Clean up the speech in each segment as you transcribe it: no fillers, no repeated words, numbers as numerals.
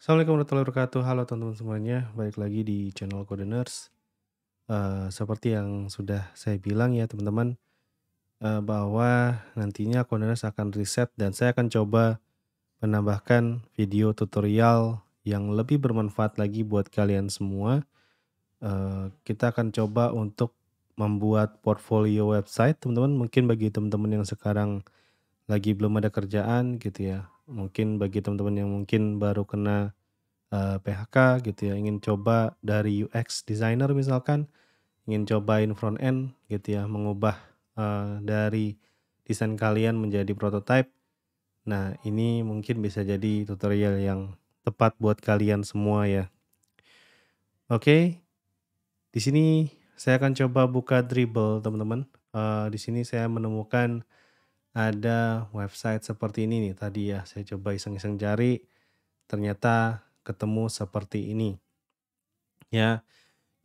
Assalamualaikum warahmatullahi wabarakatuh. Halo teman-teman semuanya, balik lagi di channel Codeners. Seperti yang sudah saya bilang ya teman-teman, bahwa nantinya Codeners akan riset dan saya akan coba menambahkan video tutorial yang lebih bermanfaat lagi buat kalian semua. Kita akan coba untuk membuat portfolio website teman-teman. Mungkin bagi teman-teman yang sekarang lagi belum ada kerjaan gitu ya. Mungkin bagi teman-teman yang mungkin baru kena PHK gitu ya, ingin coba dari UX designer misalkan, ingin cobain front end gitu ya, mengubah, dari desain kalian menjadi prototype. Nah, ini mungkin bisa jadi tutorial yang tepat buat kalian semua ya. Oke, di sini saya akan coba buka Dribbble teman-teman. Di sini saya menemukan ada website seperti ini nih tadi ya, saya coba iseng-iseng cari, ternyata ketemu seperti ini, ya.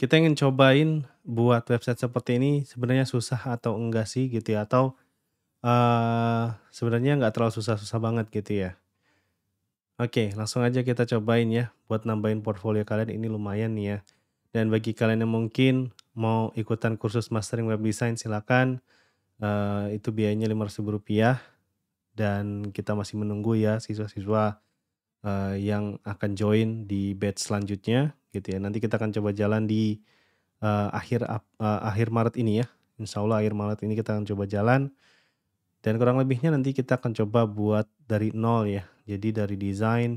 Kita ingin cobain buat website seperti ini sebenarnya susah atau enggak sih gitu ya, atau, sebenarnya nggak terlalu susah-susah banget gitu ya. Oke, langsung aja kita cobain ya buat nambahin portfolio kalian ini lumayan nih ya. Dan bagi kalian yang mungkin mau ikutan kursus mastering web design silakan, itu biayanya Rp500.000 dan kita masih menunggu ya siswa-siswa, yang akan join di batch selanjutnya gitu ya. Nanti kita akan coba jalan di akhir Maret ini ya, insya Allah akhir Maret ini kita akan coba jalan, dan kurang lebihnya nanti kita akan coba buat dari nol ya. Jadi dari desain,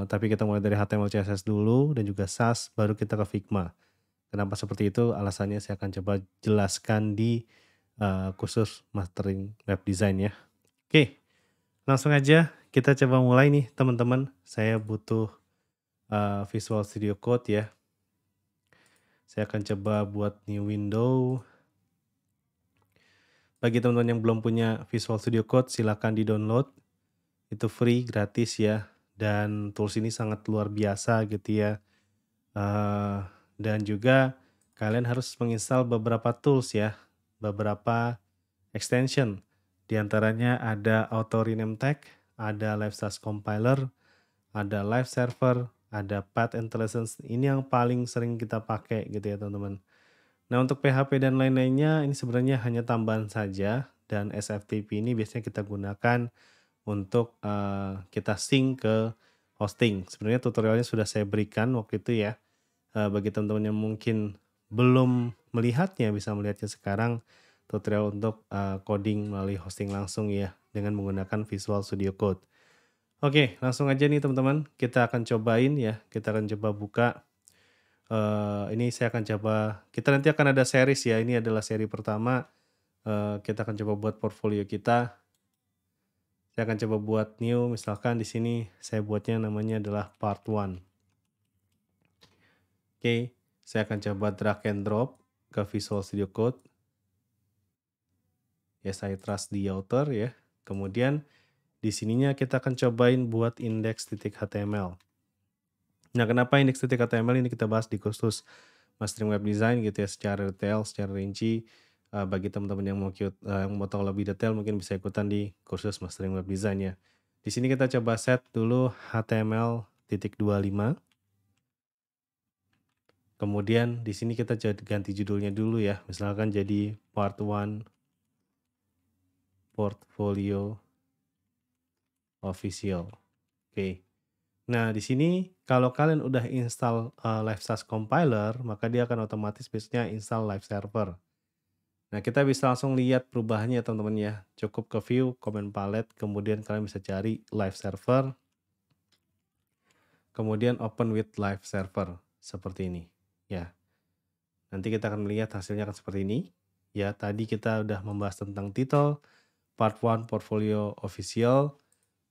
tapi kita mulai dari HTML, CSS dulu dan juga SAS, baru kita ke Figma. Kenapa seperti itu? Alasannya saya akan coba jelaskan di, kursus Mastering Web Design ya. Oke, langsung aja kita coba mulai nih teman-teman. Saya butuh, Visual Studio Code ya. Saya akan coba buat new window. Bagi teman-teman yang belum punya Visual Studio Code, silakan di-download. Itu free, gratis ya. Dan tools ini sangat luar biasa gitu ya. Eh, dan juga kalian harus menginstal beberapa tools ya, beberapa extension. Di antaranya ada Auto Rename Tag, ada Live Stats Compiler, ada Live Server, ada Path Intelligence. Ini yang paling sering kita pakai gitu ya teman-teman. Nah, untuk PHP dan lain-lainnya ini sebenarnya hanya tambahan saja, dan SFTP ini biasanya kita gunakan untuk, kita sync ke hosting. Sebenarnya tutorialnya sudah saya berikan waktu itu ya, bagi teman-teman yang mungkin belum melihatnya bisa melihatnya sekarang, tutorial untuk, coding melalui hosting langsung ya, dengan menggunakan Visual Studio Code. Oke, langsung aja nih teman-teman, kita akan cobain ya, kita akan coba buka. Ini saya akan coba kita nanti akan ada series ya, ini adalah seri pertama, kita akan coba buat portfolio kita. Saya akan coba buat new, misalkan di sini saya buatnya namanya adalah part 1. Oke, saya akan coba drag and drop ke Visual Studio Code. Yes, I trust the author ya. Kemudian di sininya kita akan cobain buat index.html. Nah, kenapa index.html ini kita bahas di kursus Mastering Web Design gitu ya, secara detail, secara rinci. Bagi teman-teman yang yang mau tahu lebih detail mungkin bisa ikutan di kursus Mastering Web Design ya. Di sini kita coba set dulu HTML.25. Kemudian di sini kita ganti judulnya dulu ya. Misalkan jadi part 1 portfolio official. Oke. Nah, di sini kalau kalian udah install, Live SAS Compiler, maka dia akan otomatis biasanya install Live Server. Nah, kita bisa langsung lihat perubahannya ya teman-teman ya. Cukup ke view, command palette, kemudian kalian bisa cari Live Server, kemudian open with Live Server, seperti ini. Ya, nanti kita akan melihat hasilnya akan seperti ini. Ya, tadi kita udah membahas tentang title, part 1 portfolio official,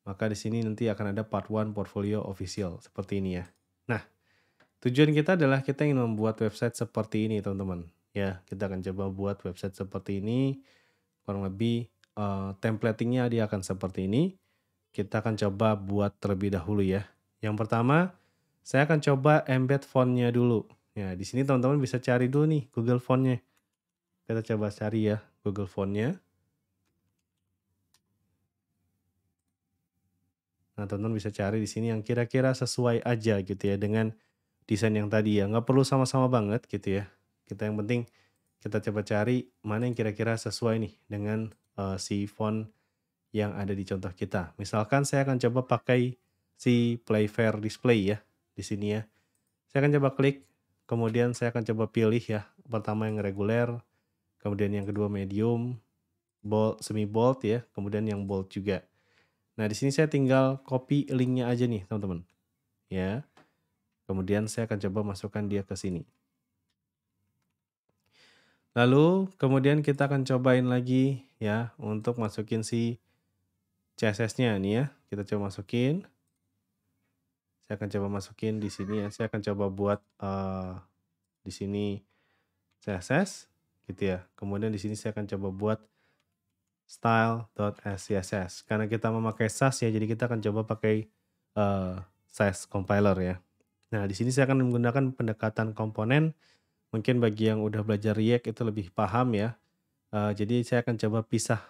maka di sini nanti akan ada part 1 portfolio official, seperti ini ya. Nah, tujuan kita adalah kita ingin membuat website seperti ini teman-teman. Ya, kita akan coba buat website seperti ini. Kurang lebih templatingnya dia akan seperti ini. Kita akan coba buat terlebih dahulu ya. Yang pertama, saya akan coba embed fontnya dulu. Ya, di sini teman-teman bisa cari dulu nih Google Fontnya. Kita coba cari ya Google Fontnya. Nah, teman-teman bisa cari di sini yang kira-kira sesuai aja gitu ya dengan desain yang tadi ya. Nggak perlu sama-sama banget gitu ya. Kita yang penting kita coba cari mana yang kira-kira sesuai nih dengan si font yang ada di contoh kita. Misalkan saya akan coba pakai si Play Fair Display ya di sini ya. Saya akan coba klik, kemudian saya akan coba pilih ya. Pertama yang reguler, kemudian yang kedua medium, bold, semi bold ya, kemudian yang bold juga. Nah, di sini saya tinggal copy linknya aja nih, teman-teman. Ya. Kemudian saya akan coba masukkan dia ke sini. Lalu kemudian kita akan cobain lagi ya untuk masukin si CSS-nya nih ya. Kita coba masukin. Saya akan coba masukin di sini ya. Saya akan coba buat di sini CSS gitu ya. Kemudian di sini saya akan coba buat style.scss. Karena kita memakai Sass ya, jadi kita akan coba pakai Sass compiler ya. Nah, di sini saya akan menggunakan pendekatan komponen. Mungkin bagi yang udah belajar React itu lebih paham ya. Jadi saya akan coba pisah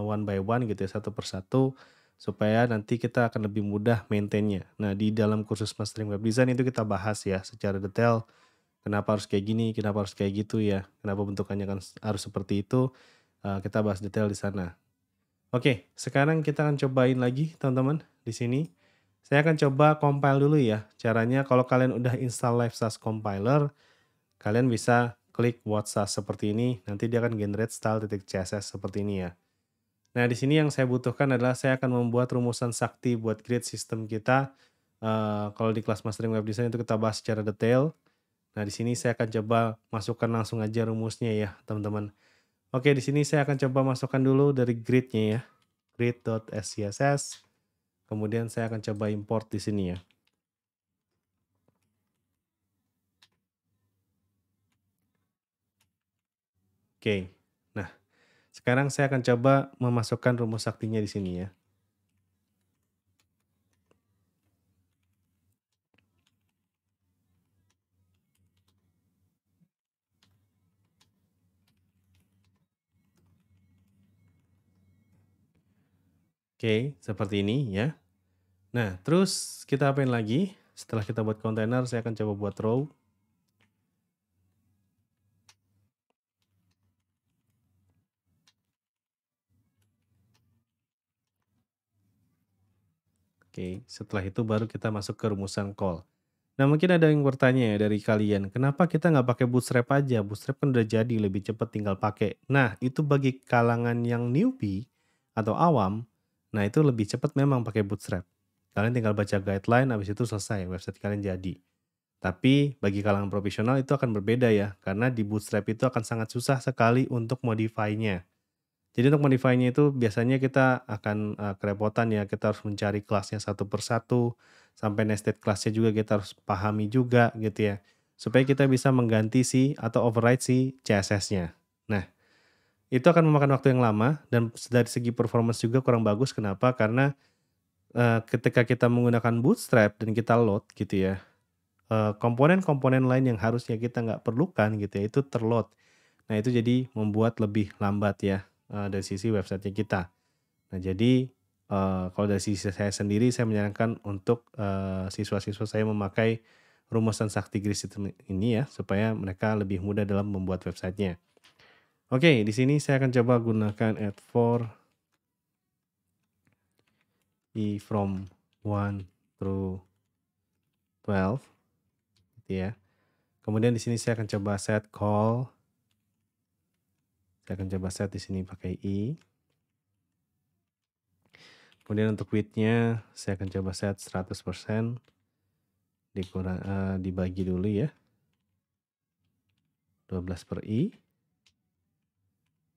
one by one gitu ya, satu persatu supaya nanti kita akan lebih mudah maintain-nya. Nah, di dalam kursus Mastering Web Design itu kita bahas ya secara detail kenapa harus kayak gini, kenapa harus kayak gitu ya, kenapa bentukannya kan harus seperti itu, kita bahas detail di sana. Oke, sekarang kita akan cobain lagi teman-teman di sini. Saya akan coba compile dulu ya. Caranya kalau kalian udah install Live Sass Compiler, kalian bisa klik What Sass seperti ini, nanti dia akan generate style.css seperti ini ya. Nah, di sini yang saya butuhkan adalah saya akan membuat rumusan sakti buat grid system kita. Kalau di kelas Mastering Web Design itu kita bahas secara detail. Nah, di sini saya akan coba masukkan langsung aja rumusnya ya, teman-teman. Oke, di sini saya akan coba masukkan dulu dari grid-nya ya. Grid.scss. Kemudian saya akan coba import di sini ya. Oke. Nah, sekarang saya akan coba memasukkan rumus saktinya di sini ya. Oke, seperti ini ya. Nah, terus kita apain lagi? Setelah kita buat kontainer, saya akan coba buat row. Oke, setelah itu baru kita masuk ke rumusan call. Nah, mungkin ada yang bertanya ya dari kalian, kenapa kita nggak pakai Bootstrap aja? Bootstrap kan udah jadi, lebih cepat tinggal pakai. Nah, itu bagi kalangan yang newbie atau awam, nah itu lebih cepat memang pakai Bootstrap. Kalian tinggal baca guideline, habis itu selesai, website kalian jadi. Tapi bagi kalangan profesional itu akan berbeda ya, karena di Bootstrap itu akan sangat susah sekali untuk modify-nya. Jadi untuk modify-nya itu biasanya kita akan, kerepotan ya, kita harus mencari kelasnya satu persatu, sampai nested class-nya juga kita harus pahami juga gitu ya, supaya kita bisa mengganti atau override si CSS-nya. Nah, itu akan memakan waktu yang lama dan dari segi performance juga kurang bagus. Kenapa? Karena, ketika kita menggunakan Bootstrap dan kita load gitu ya, komponen-komponen lain yang harusnya kita nggak perlukan gitu ya, itu terload. Nah, itu jadi membuat lebih lambat ya, dari sisi websitenya kita. Nah, jadi, kalau dari sisi saya sendiri, saya menyarankan untuk, siswa-siswa saya memakai rumusan sakti grid system ini ya, supaya mereka lebih mudah dalam membuat websitenya. Oke, di sini saya akan coba gunakan add for i from 1 through 12 gitu ya. Kemudian di sini saya akan coba set call. Saya akan coba set di sini pakai i. Kemudian untuk width-nya saya akan coba set 100%, dibagi dulu ya. 12/i.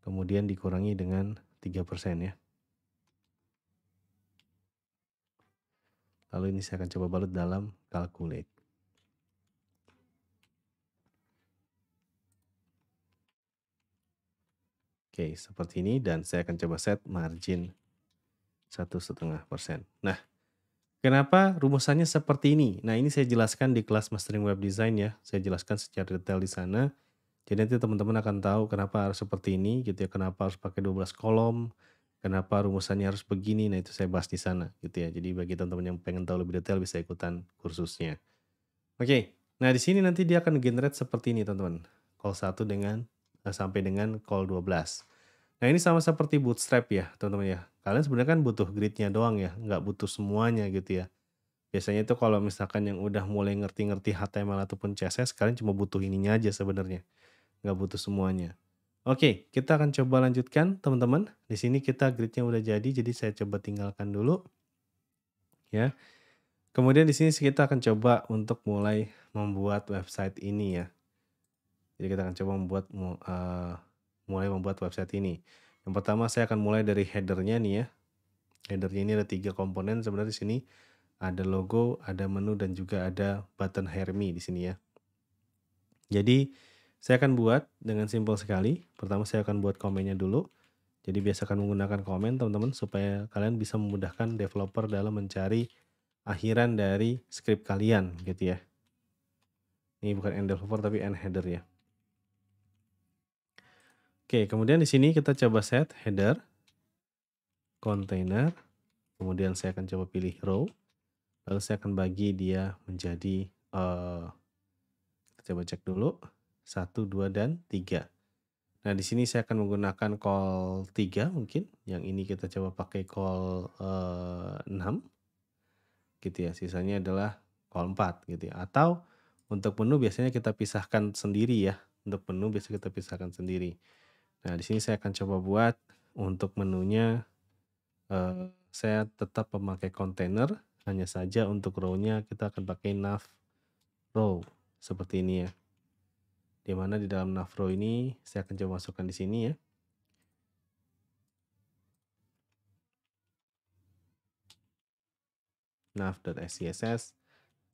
Kemudian dikurangi dengan 3% ya. Lalu ini saya akan coba balut dalam calculate. Oke, seperti ini dan saya akan coba set margin 1,5%. Nah, kenapa rumusannya seperti ini? Nah, ini saya jelaskan di kelas Mastering Web Design ya. Saya jelaskan secara detail di sana. Jadi nanti teman-teman akan tahu kenapa harus seperti ini gitu ya, kenapa harus pakai 12 kolom, kenapa rumusannya harus begini, nah itu saya bahas di sana gitu ya. Jadi bagi teman-teman yang pengen tahu lebih detail bisa ikutan kursusnya. Oke, nah di sini nanti dia akan generate seperti ini teman-teman. Call 1 dengan sampai dengan call 12. Nah ini sama seperti Bootstrap ya teman-teman ya. Kalian sebenarnya kan butuh grid-nya doang ya, nggak butuh semuanya gitu ya. Biasanya itu kalau misalkan yang udah mulai ngerti-ngerti HTML ataupun CSS, kalian cuma butuh ininya aja sebenarnya, nggak butuh semuanya. Oke, kita akan coba lanjutkan teman-teman. Di sini kita grid-nya udah jadi saya coba tinggalkan dulu ya. Kemudian di sini kita akan coba untuk mulai membuat website ini ya. Jadi kita akan coba mulai membuat website ini. Yang pertama saya akan mulai dari header-nya nih ya. Header-nya ini ada 3 komponen sebenarnya di sini. Ada logo, ada menu dan juga ada button Hire Me di sini ya. Jadi saya akan buat dengan simpel sekali. Pertama saya akan buat komennya dulu. Jadi biasakan menggunakan komen teman-teman supaya kalian bisa memudahkan developer dalam mencari akhiran dari script kalian gitu ya. Ini bukan end developer tapi end header ya. Oke, kemudian di sini kita coba set header, container, kemudian saya akan coba pilih row, lalu saya akan bagi dia menjadi kita coba cek dulu 1, 2, dan 3. Nah, di sini saya akan menggunakan call 3 mungkin. Yang ini kita coba pakai call 6 gitu ya. Sisanya adalah call 4 gitu ya. Atau untuk menu biasanya kita pisahkan sendiri ya. Untuk menu biasanya kita pisahkan sendiri. Nah, di sini saya akan coba buat untuk menunya saya tetap memakai container, hanya saja untuk row-nya kita akan pakai nav row seperti ini ya. Di mana di dalam nav row ini saya akan coba masukkan di sini ya. nav.scss,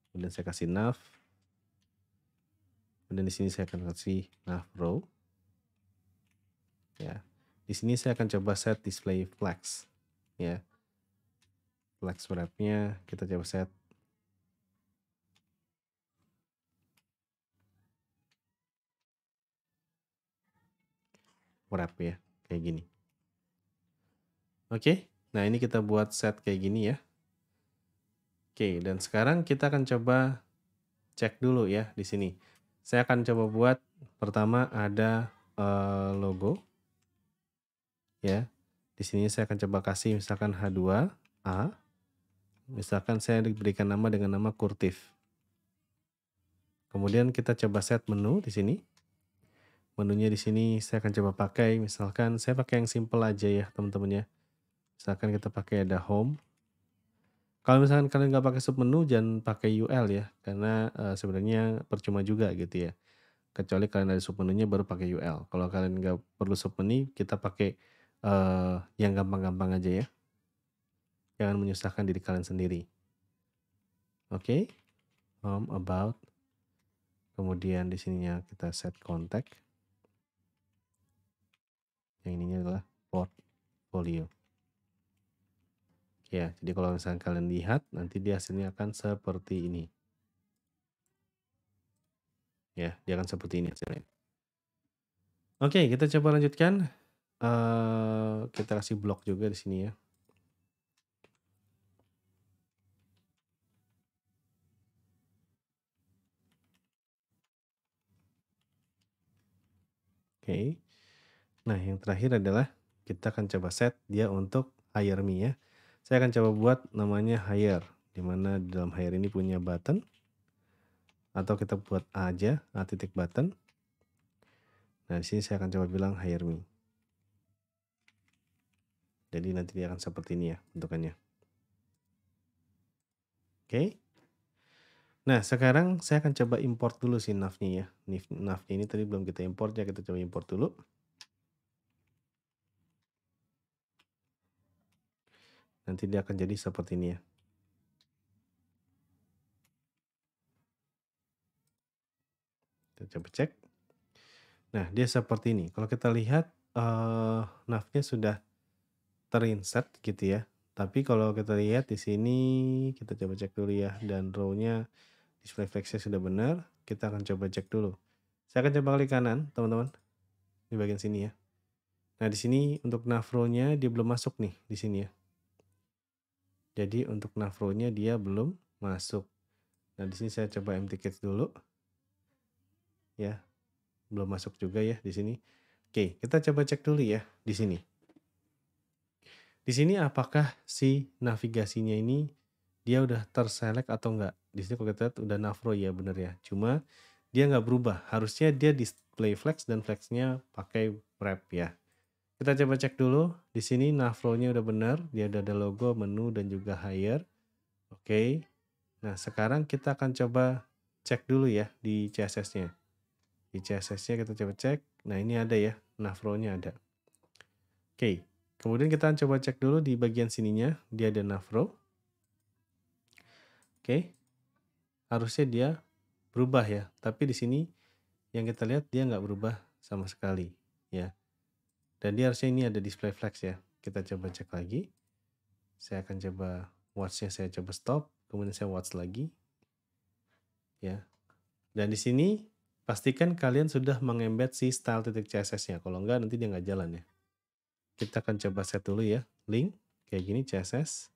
kemudian saya kasih nav, kemudian di sini saya akan kasih nav row. Ya, di sini saya akan coba set display flags. Ya, flags wrap-nya kita coba set wrap ya, kayak gini. Oke, nah ini kita buat set kayak gini ya. Oke, dan sekarang kita akan coba cek dulu ya di sini. Saya akan coba buat pertama ada logo ya. Di sini saya akan coba kasih misalkan H2A. Misalkan saya diberikan nama dengan nama Kurtif. Kemudian kita coba set menu di sini. Menunya di sini saya akan coba pakai misalkan saya pakai yang simple aja ya, teman-teman ya. Misalkan kita pakai ada home. Kalau misalkan kalian nggak pakai submenu jangan pakai UL ya, karena sebenarnya percuma juga gitu ya. Kecuali kalian ada submenunya baru pakai UL. Kalau kalian nggak perlu submenu, kita pakai yang gampang-gampang aja ya. Jangan menyusahkan diri kalian sendiri. Oke, home, about. Kemudian di sininya kita set contact. Yang ininya adalah portfolio. Ya, jadi kalau misalkan kalian lihat, nanti dia hasilnya akan seperti ini. Ya, dia akan seperti ini hasilnya. Oke, kita coba lanjutkan. Kita kasih blok juga di sini ya. Oke. Nah, yang terakhir adalah kita akan coba set dia untuk hire me ya. Saya akan coba buat namanya hire, di mana di dalam hire ini punya button. Atau kita buat A aja, A titik button. Nah, di sini saya akan coba bilang hire me. Jadi nanti dia akan seperti ini ya bentukannya. Oke. Nah, sekarang saya akan coba import dulu si nav-nya ya. Nav-nya ini tadi belum kita import ya, kita coba import dulu. Nanti dia akan jadi seperti ini ya. Kita coba cek. Nah, dia seperti ini. Kalau kita lihat nav-nya sudah terinsert gitu ya. Tapi kalau kita lihat di sini kita coba cek dulu ya, dan row-nya display flags-nya sudah benar. Kita akan coba cek dulu. Saya akan coba klik kanan, teman-teman. Di bagian sini ya. Nah, di sini untuk navro-nya dia belum masuk nih di sini ya. Jadi untuk navro-nya dia belum masuk. Nah, di sini saya coba empty cache dulu ya. Belum masuk juga ya di sini. Oke, kita coba cek dulu ya di sini. Di sini apakah si navigasinya ini dia udah terselect atau enggak? Di sini kalau kita lihat udah navro ya bener ya. Cuma dia nggak berubah. Harusnya dia display flex dan flexnya pakai wrap ya. Kita coba cek dulu. Di sini navro-nya udah benar. Dia udah ada logo, menu dan juga higher. Oke. Nah, sekarang kita akan coba cek dulu ya di CSS-nya. Di CSS-nya kita coba cek. Nah, ini ada ya. Navro-nya ada. Oke. Kemudian kita coba cek dulu di bagian sininya. Dia ada navro. Oke. Harusnya dia berubah ya. Tapi di sini yang kita lihat dia nggak berubah sama sekali ya. Dan dia harusnya ini ada display flex ya. Kita coba cek lagi. Saya akan coba watch-nya saya coba stop. Kemudian saya watch lagi. Ya. Dan di sini pastikan kalian sudah mengembed si style.css-nya. Kalau enggak nanti dia nggak jalan ya. Kita akan coba set dulu ya. Link kayak gini CSS.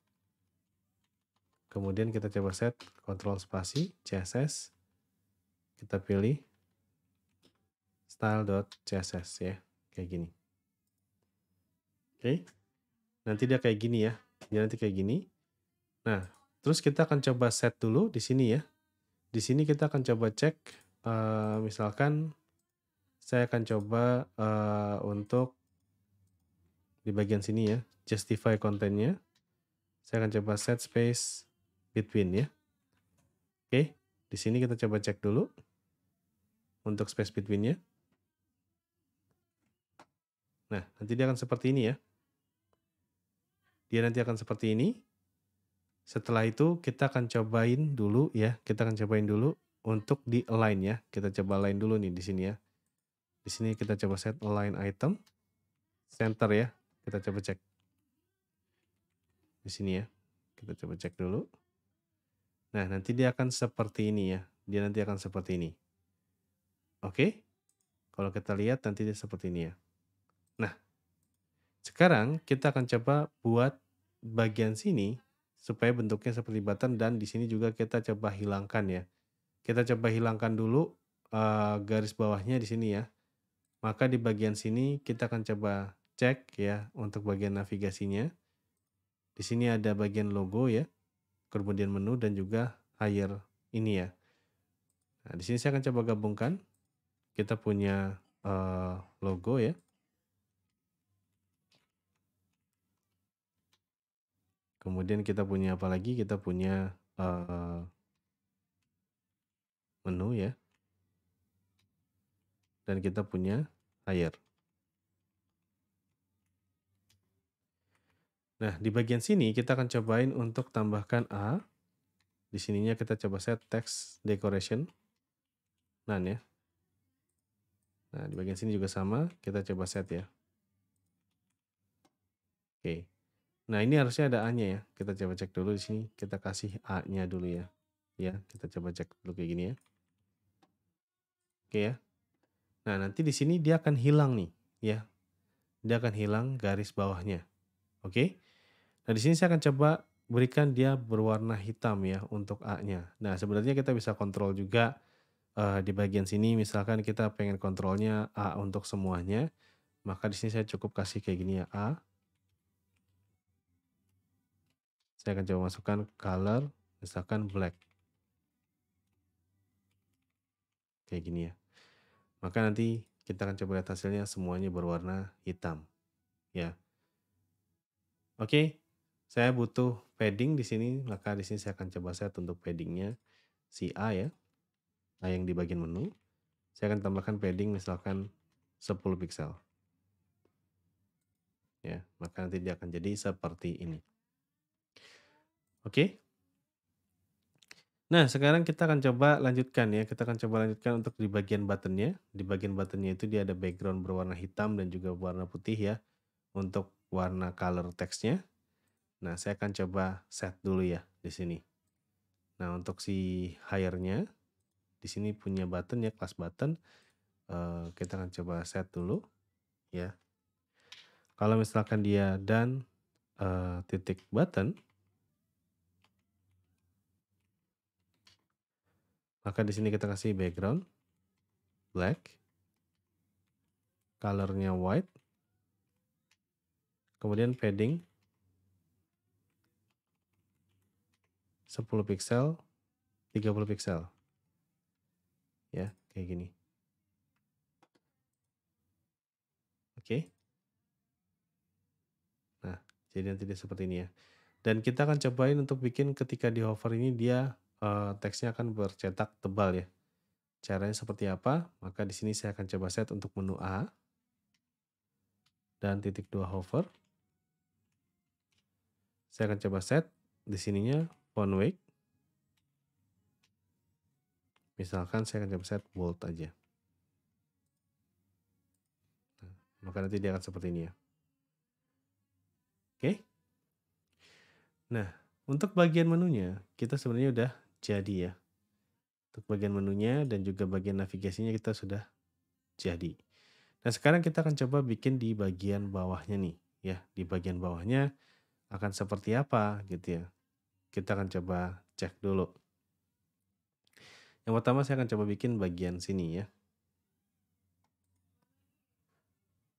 Kemudian kita coba set Ctrl spasi CSS. Kita pilih style.css ya. Kayak gini. Oke. Nanti dia kayak gini ya. Dia nanti kayak gini. Nah, terus kita akan coba set dulu di sini ya. Di sini kita akan coba cek misalkan saya akan coba untuk di bagian sini ya, justify kontennya. Saya akan coba set space between ya. Oke, di sini kita coba cek dulu untuk space between-nya. Nah, nanti dia akan seperti ini ya. Dia nanti akan seperti ini. Setelah itu kita akan cobain dulu ya. Kita akan cobain dulu untuk di align ya. Kita coba align dulu nih di sini ya. Di sini kita coba set align item center ya. Kita coba cek. Di sini ya. Kita coba cek dulu. Nah, nanti dia akan seperti ini ya. Dia nanti akan seperti ini. Oke? Kalau kita lihat nanti dia seperti ini ya. Nah, sekarang kita akan coba buat bagian sini supaya bentuknya seperti button dan di sini juga kita coba hilangkan ya. Kita coba hilangkan dulu garis bawahnya di sini ya. Maka di bagian sini kita akan coba cek ya untuk bagian navigasinya. Di sini ada bagian logo ya, kemudian menu dan juga higher ini ya. Nah, di sini saya akan coba gabungkan. Kita punya logo ya. Kemudian kita punya apa lagi? Kita punya menu ya. Dan kita punya higher. Nah, di bagian sini kita akan cobain untuk tambahkan A. Di sininya kita coba set text decoration. None ya. Nah, di bagian sini juga sama, kita coba set ya. Oke. Nah, ini harusnya ada A-nya ya. Kita coba cek dulu di sini, kita kasih A-nya dulu ya. Ya, kita coba cek dulu kayak gini ya. Oke ya. Nah, nanti di sini dia akan hilang nih, ya. Dia akan hilang garis bawahnya. Oke. Nah, di sini saya akan coba berikan dia berwarna hitam ya untuk A-nya. Nah, sebenarnya kita bisa kontrol juga di bagian sini misalkan kita pengen kontrolnya A untuk semuanya, maka di sini saya cukup kasih kayak gini ya A. Saya akan coba masukkan color misalkan black. Kayak gini ya. Maka nanti kita akan coba lihat hasilnya semuanya berwarna hitam ya. Oke. Saya butuh padding di sini, maka di sini saya akan coba set untuk paddingnya si A ya. A yang di bagian menu. Saya akan tambahkan padding misalkan 10 pixel. Ya, maka nanti dia akan jadi seperti ini. Oke. Nah, sekarang kita akan coba lanjutkan ya. Kita akan coba lanjutkan untuk di bagian buttonnya. Di bagian buttonnya itu dia ada background berwarna hitam dan juga warna putih ya. Untuk warna color teksnya. Nah, saya akan coba set dulu ya di sini. Nah, untuk si higher-nya, di sini punya button ya, class button. Kita akan coba set dulu ya. Kalau misalkan dia dan titik button, maka di sini kita kasih background black, colornya white, kemudian padding 10 pixel, 30 pixel. Ya, kayak gini. Oke. Nah, jadi nanti dia seperti ini ya. Dan kita akan cobain untuk bikin ketika di hover ini dia teksnya akan bercetak tebal ya. Caranya seperti apa? Maka di sini saya akan coba set untuk menu A dan titik 2 hover. Saya akan coba set di sininya font weight. Misalkan saya akan coba set bold aja. Nah, maka nanti dia akan seperti ini ya. Oke. Nah, untuk bagian menunya kita sebenarnya udah jadi ya. Untuk bagian menunya dan juga bagian navigasinya kita sudah jadi. Nah, sekarang kita akan coba bikin di bagian bawahnya nih, ya. Di bagian bawahnya akan seperti apa gitu ya. Kita akan coba cek dulu. Yang pertama saya akan coba bikin bagian sini ya.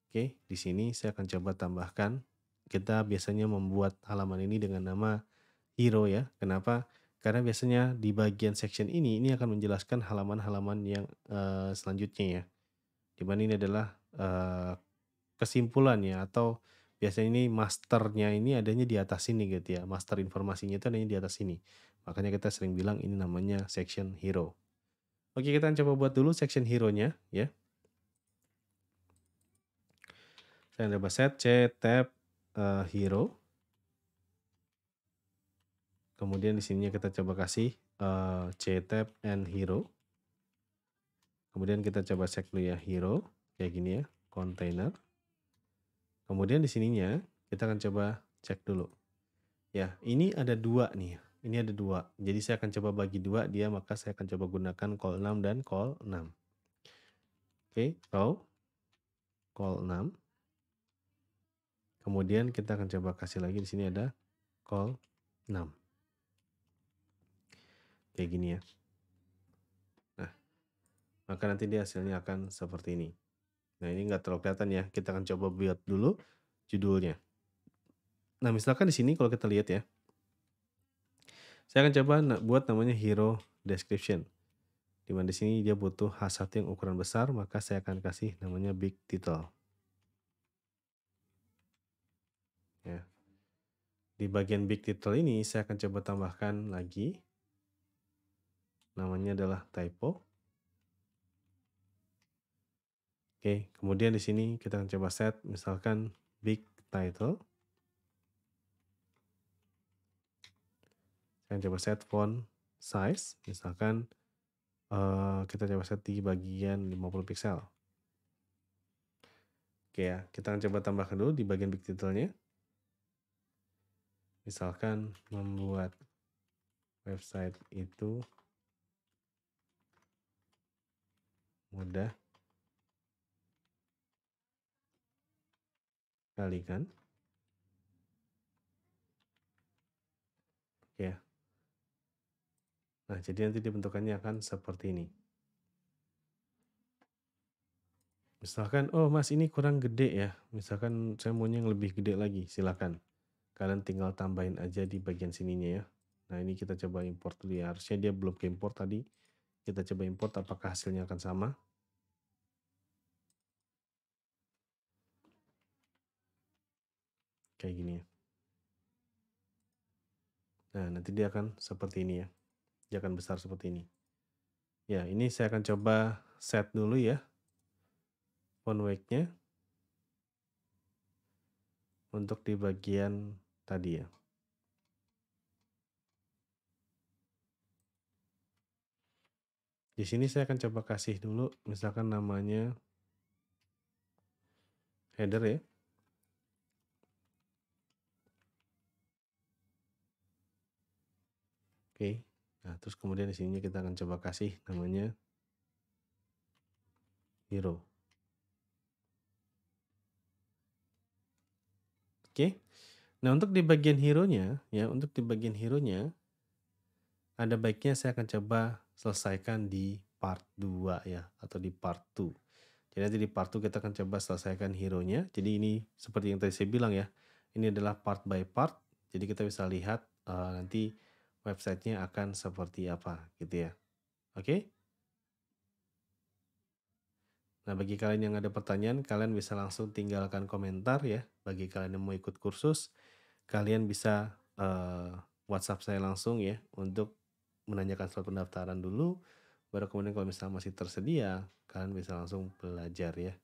Oke, di sini saya akan coba tambahkan. Kita biasanya membuat halaman ini dengan nama hero ya. Kenapa? Karena biasanya di bagian section ini akan menjelaskan halaman-halaman yang selanjutnya ya. Dimana ini adalah kesimpulan ya, atau biasanya ini masternya ini adanya di atas sini gitu ya. Master informasinya itu adanya di atas sini. Makanya kita sering bilang ini namanya section hero. Oke, kita akan coba buat dulu section hero-nya ya. Saya coba set C tab hero. Kemudian di sininya kita coba kasih C tab and hero. Kemudian kita coba cek dulu ya hero kayak gini ya, container. Kemudian di sininya kita akan coba cek dulu. Ya, ini ada dua nih. Ini ada dua. Jadi saya akan coba bagi dua dia, maka saya akan coba gunakan call 6 dan call 6. Oke, call 6. Kemudian kita akan coba kasih lagi di sini ada call 6. Kayak gini ya. Nah, maka nanti dia hasilnya akan seperti ini. Nah, ini nggak terlalu kelihatan ya. Kita akan coba buat dulu judulnya. Nah, misalkan di sini kalau kita lihat ya. Saya akan coba buat namanya hero description. Di mana di sini dia butuh H1 yang ukuran besar, maka saya akan kasih namanya big title. Ya. Di bagian big title ini saya akan coba tambahkan lagi. Namanya adalah typo. Oke, kemudian di sini kita akan coba set misalkan big title. Saya akan coba set font size, misalkan kita coba set di bagian 50 pixel. Oke ya, kita akan coba tambahkan dulu di bagian big title-nya. Misalkan membuat website itu mudah sekali kan. Oke ya. Nah, jadi nanti dibentukannya akan seperti ini. Misalkan, oh mas ini kurang gede ya. Misalkan saya maunya yang lebih gede lagi, silakan. Kalian tinggal tambahin aja di bagian sininya ya. Nah ini kita coba import dulu ya. Harusnya dia belum ke import tadi. Kita coba import apakah hasilnya akan sama. Kayak gini ya. Nah nanti dia akan seperti ini ya. Dia akan besar seperti ini. Ya ini saya akan coba set dulu ya. Font weight-nya. Untuk di bagian tadi ya. Di sini saya akan coba kasih dulu misalkan namanya header ya. Oke. Nah, terus kemudian di sini kita akan coba kasih namanya hero. Oke. Nah, untuk di bagian hero-nya ya, untuk di bagian hero-nya ada baiknya saya akan coba selesaikan di part 2 ya atau di part 2. Jadi nanti di part 2 kita akan coba selesaikan hero-nya. Jadi ini seperti yang tadi saya bilang ya, ini adalah part by part. Jadi kita bisa lihat nanti websitenya akan seperti apa gitu ya. Oke? Nah, bagi kalian yang ada pertanyaan, kalian bisa langsung tinggalkan komentar ya. Bagi kalian yang mau ikut kursus, kalian bisa WhatsApp saya langsung ya untuk menanyakan soal pendaftaran dulu. Baru kemudian kalau misalnya masih tersedia, kalian bisa langsung belajar ya.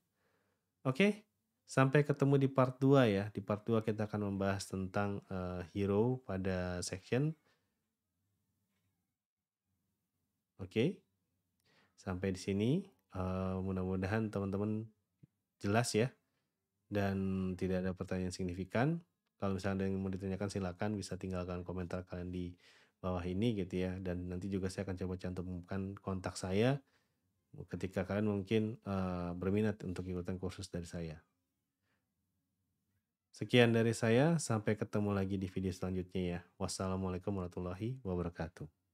Oke, sampai ketemu di part 2 ya. Di part 2 kita akan membahas tentang hero pada section. Oke, sampai di sini mudah-mudahan teman-teman jelas ya dan tidak ada pertanyaan signifikan. Kalau misalnya ada yang mau ditanyakan silakan bisa tinggalkan komentar kalian di bawah ini gitu ya. Dan nanti juga saya akan coba cantumkan kontak saya ketika kalian mungkin berminat untuk ikutan kursus dari saya. Sekian dari saya, sampai ketemu lagi di video selanjutnya ya. Wassalamualaikum warahmatullahi wabarakatuh.